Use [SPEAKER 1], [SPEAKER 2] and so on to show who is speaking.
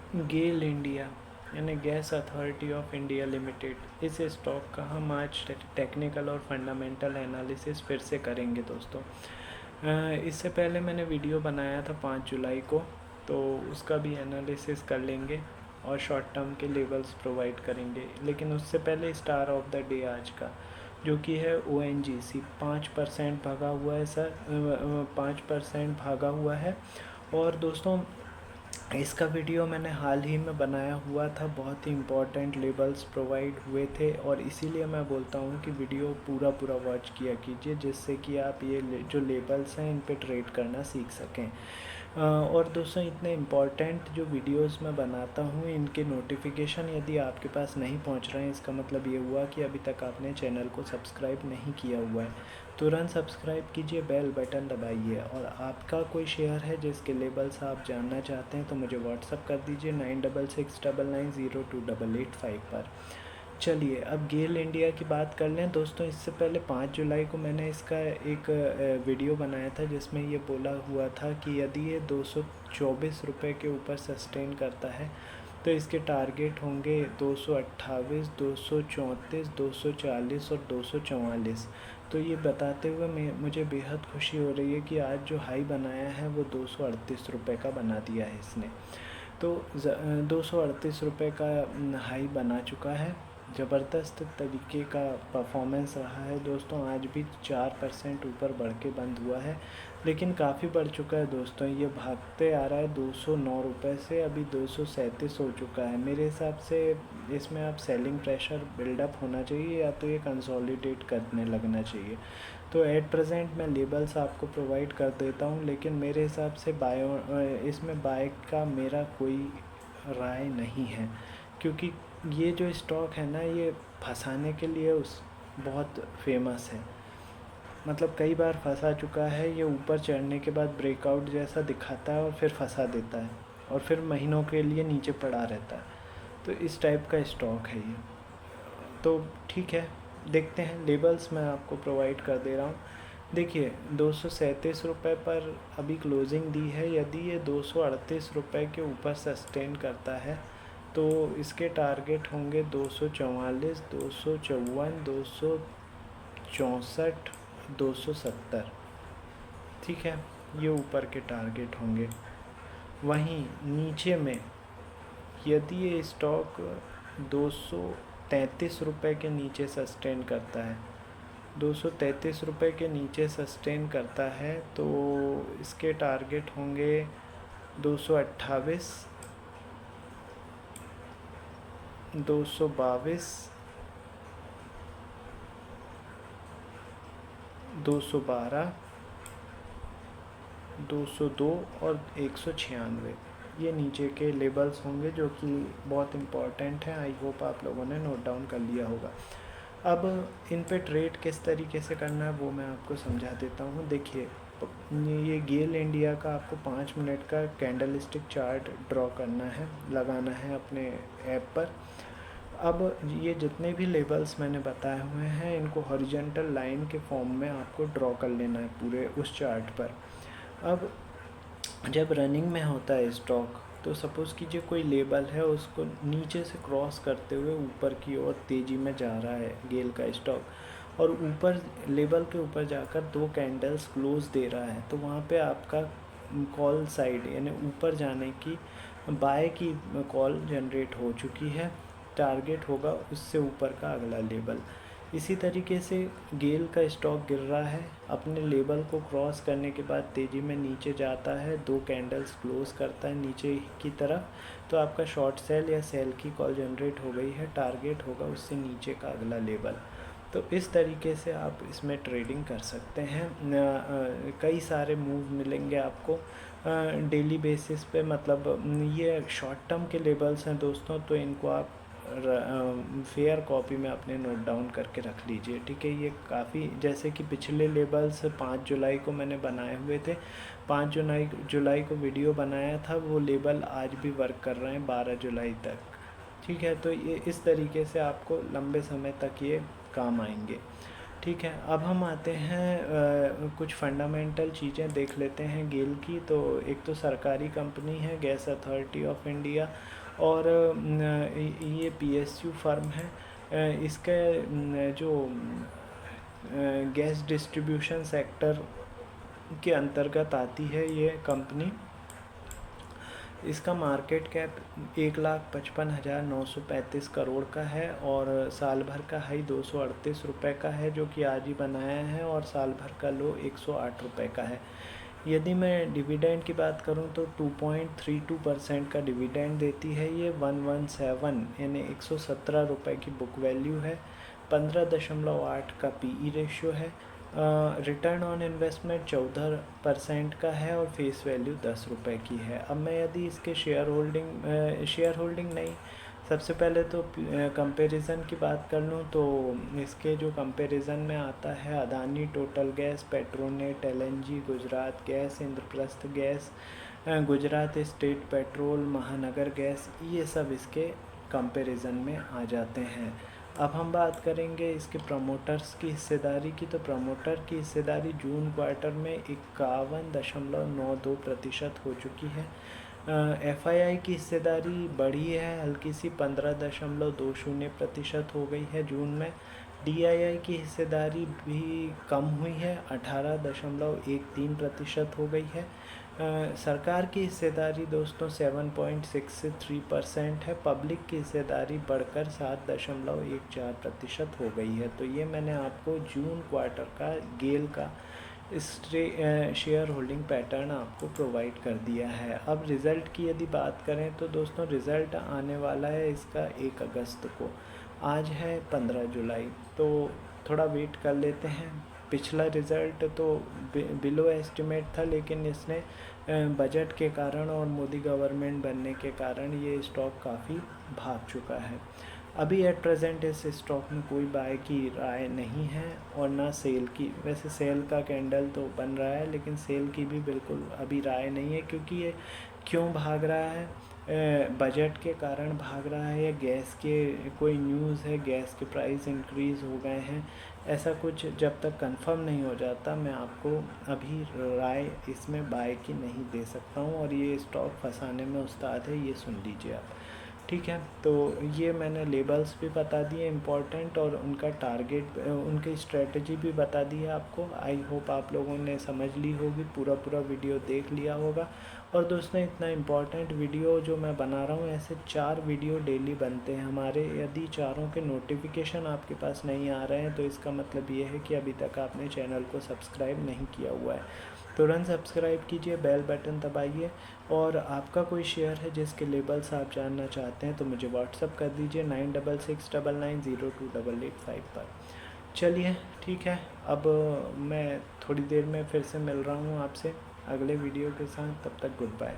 [SPEAKER 1] गेल India यानी gas authority of India limited, इस stock का हम आज टेक्निकल और फंडामेंटल एनालिसिस फिर से करेंगे दोस्तों। इससे पहले मैंने वीडियो बनाया था 5 जुलाई को, तो उसका भी एनालिसिस कर लेंगे और शॉर्ट टर्म के लेवल्स प्रोवाइड करेंगे। लेकिन उससे पहले स्टार ऑफ द डे आज का जो कि है ONGC 5% भागा हुआ है सर, 5% भागा हुआ है। और दोस्तों इसका वीडियो मैंने हाल ही में बनाया हुआ था, बहुत ही इम्पोर्टेंट लेबल्स प्रोवाइड हुए थे और इसीलिए मैं बोलता हूँ कि वीडियो पूरा वॉच किया कीजिए, जिससे कि आप ये जो लेबल्स हैं इन पे ट्रेड करना सीख सकें। और दोस्तों इतने इम्पॉर्टेंट जो वीडियोस मैं बनाता हूँ इनके नोटिफिकेशन यदि आपके पास नहीं पहुँच रहे हैं, इसका मतलब ये हुआ कि अभी तक आपने चैनल को सब्सक्राइब नहीं किया हुआ है। तुरंत सब्सक्राइब कीजिए, बेल बटन दबाइए। और आपका कोई शेयर है जिसके लेबल्स आप जानना चाहते हैं तो मुझे व्हाट्सअप कर दीजिए 9669928885 पर। चलिए अब गेल इंडिया की बात कर लें दोस्तों। इससे पहले 5 जुलाई को मैंने इसका एक वीडियो बनाया था जिसमें ये बोला हुआ था कि यदि ये 224 रुपये के ऊपर सस्टेन करता है तो इसके टारगेट होंगे 228, 234, 240 और 244। तो ये बताते हुए मुझे बेहद खुशी हो रही है कि आज जो हाई बनाया है वो 238 रुपये का बना दिया है इसने। तो 238 रुपये का हाई बना चुका है। ज़बरदस्त तरीके का परफॉर्मेंस रहा है दोस्तों। आज भी 4% ऊपर बढ़ के बंद हुआ है, लेकिन काफ़ी बढ़ चुका है दोस्तों। ये भागते आ रहा है 209 रुपये से, अभी 237 हो चुका है। मेरे हिसाब से इसमें अब सेलिंग प्रेशर बिल्डअप होना चाहिए या तो ये कंसोलिडेट करने लगना चाहिए। तो एट प्रेजेंट मैं लेबल्स आपको प्रोवाइड कर देता हूँ, लेकिन मेरे हिसाब से इसमें बाय का मेरा कोई राय नहीं है, क्योंकि ये जो स्टॉक है ना ये फंसाने के लिए उस बहुत फेमस है। मतलब कई बार फंसा चुका है। ये ऊपर चढ़ने के बाद ब्रेकआउट जैसा दिखाता है और फिर फंसा देता है और फिर महीनों के लिए नीचे पड़ा रहता है। तो इस टाइप का स्टॉक है ये। तो ठीक है, देखते हैं। लेबल्स मैं आपको प्रोवाइड कर दे रहा हूँ। देखिए 237 रुपये पर अभी क्लोजिंग दी है। यदि ये 238 रुपये के ऊपर सस्टेन करता है तो इसके टारगेट होंगे 244, 254, 264, 270। ठीक है, ये ऊपर के टारगेट होंगे। वहीं नीचे में यदि ये स्टॉक 233 रुपये के नीचे सस्टेन करता है, 233 रुपये के नीचे सस्टेन करता है तो इसके टारगेट होंगे 228, 222, 212, 202 और 196। ये नीचे के लेबल्स होंगे जो कि बहुत इम्पॉर्टेंट हैं। आई होप आप लोगों ने नोट डाउन कर लिया होगा। अब इन पे ट्रेड किस तरीके से करना है वो मैं आपको समझा देता हूँ। देखिए ये गेल इंडिया का आपको 5 मिनट का कैंडल स्टिक चार्ट ड्रॉ करना है, लगाना है अपने ऐप पर। अब ये जितने भी लेबल्स मैंने बताए हुए हैं इनको हॉरिजॉन्टल लाइन के फॉर्म में आपको ड्रॉ कर लेना है पूरे उस चार्ट पर। अब जब रनिंग में होता है स्टॉक तो सपोज़ कीजिए कोई लेबल है, उसको नीचे से क्रॉस करते हुए ऊपर की ओर तेज़ी में जा रहा है गेल का स्टॉक और ऊपर लेबल के ऊपर जाकर 2 कैंडल्स क्लोज दे रहा है, तो वहाँ पे आपका कॉल साइड यानी ऊपर जाने की बाय की कॉल जनरेट हो चुकी है। टारगेट होगा उससे ऊपर का अगला लेबल। इसी तरीके से गेल का स्टॉक गिर रहा है, अपने लेवल को क्रॉस करने के बाद तेज़ी में नीचे जाता है, 2 कैंडल्स क्लोज करता है नीचे की तरफ, तो आपका शॉर्ट सेल या सेल की कॉल जनरेट हो गई है। टारगेट होगा उससे नीचे का अगला लेवल। तो इस तरीके से आप इसमें ट्रेडिंग कर सकते हैं। कई सारे मूव मिलेंगे आपको डेली बेसिस पे। मतलब ये शॉर्ट टर्म के लेवल्स हैं दोस्तों, तो इनको आप फेयर कॉपी में अपने नोट डाउन करके रख लीजिए। ठीक है, ये काफ़ी जैसे कि पिछले लेबल्स 5 जुलाई को मैंने बनाए हुए थे, 5 जुलाई को वीडियो बनाया था, वो लेबल आज भी वर्क कर रहे हैं 12 जुलाई तक। ठीक है, तो ये इस तरीके से आपको लंबे समय तक ये काम आएंगे। ठीक है, अब हम आते हैं कुछ फंडामेंटल चीज़ें देख लेते हैं गेल की। तो एक तो सरकारी कंपनी है गैस अथॉरिटी ऑफ इंडिया, और ये पीएसयू फर्म है। इसके जो गैस डिस्ट्रीब्यूशन सेक्टर के अंतर्गत आती है ये कंपनी। इसका मार्केट कैप 1,55,935 करोड़ का है, और साल भर का हाई 238 रुपये का है जो कि आज ही बनाया है, और साल भर का लो 108 रुपये का है। यदि मैं डिविडेंड की बात करूं तो 2.32% का डिविडेंड देती है ये। 117 यानी 117 रुपये की बुक वैल्यू है। 15.8 का पीई रेशियो है। रिटर्न ऑन इन्वेस्टमेंट 14% का है, और फेस वैल्यू 10 रुपये की है। अब मैं यदि इसके शेयर होल्डिंग नहीं, सबसे पहले तो कंपैरिजन की बात कर लूँ तो इसके जो कंपैरिजन में आता है Adani total gas, Petronet, LNG, Gujarat gas, Indraprastha gas, Gujarat state petrol, महानगर गैस, ये सब इसके कंपैरिजन में आ जाते हैं। अब हम बात करेंगे इसके प्रमोटर्स की हिस्सेदारी की। तो प्रमोटर की हिस्सेदारी जून क्वार्टर में 51.92% हो चुकी है। एफआईआई की हिस्सेदारी बढ़ी है हल्की सी, 15.20% हो गई है जून में। डीआईआई की हिस्सेदारी भी कम हुई है, 18.13% हो गई है। सरकार की हिस्सेदारी दोस्तों 7.63% है। पब्लिक की हिस्सेदारी बढ़कर 7.14% हो गई है। तो ये मैंने आपको जून क्वार्टर का गेल का शेयर होल्डिंग पैटर्न आपको प्रोवाइड कर दिया है। अब रिज़ल्ट की यदि बात करें तो दोस्तों रिज़ल्ट आने वाला है इसका 1 अगस्त को। आज है 15 जुलाई, तो थोड़ा वेट कर लेते हैं। पिछला रिज़ल्ट तो बिलो एस्टिमेट था, लेकिन इसने बजट के कारण और मोदी गवर्नमेंट बनने के कारण ये स्टॉक काफ़ी भाग चुका है। अभी एट प्रेजेंट इस स्टॉक में कोई बाय की राय नहीं है, और ना सेल की। वैसे सेल का कैंडल तो बन रहा है, लेकिन सेल की भी बिल्कुल अभी राय नहीं है। क्योंकि ये क्यों भाग रहा है, बजट के कारण भाग रहा है, या गैस के कोई न्यूज़ है, गैस के प्राइस इंक्रीज़ हो गए हैं, ऐसा कुछ जब तक कंफर्म नहीं हो जाता मैं आपको अभी राय इसमें बाय की नहीं दे सकता हूँ। और ये स्टॉक फंसाने में उस्ताद है, ये सुन लीजिए आप। ठीक है, तो ये मैंने लेबल्स भी बता दिए इम्पोर्टेंट, और उनका टारगेट, उनकी स्ट्रेटजी भी बता दी है आपको। आई होप आप लोगों ने समझ ली होगी, पूरा वीडियो देख लिया होगा। और दोस्तों इतना इम्पोर्टेंट वीडियो जो मैं बना रहा हूँ, ऐसे 4 वीडियो डेली बनते हैं हमारे। यदि चारों के नोटिफिकेशन आपके पास नहीं आ रहे हैं तो इसका मतलब ये है कि अभी तक आपने चैनल को सब्सक्राइब नहीं किया हुआ है। तुरंत सब्सक्राइब कीजिए, बेल बटन दबाइए, और आपका कोई शेयर है जिसके लेबल्स आप जानना चाहते हैं तो मुझे व्हाट्सअप कर दीजिए 9669928885 पर। चलिए ठीक है, अब मैं थोड़ी देर में फिर से मिल रहा हूँ आपसे अगले वीडियो के साथ। तब तक गुड बाय।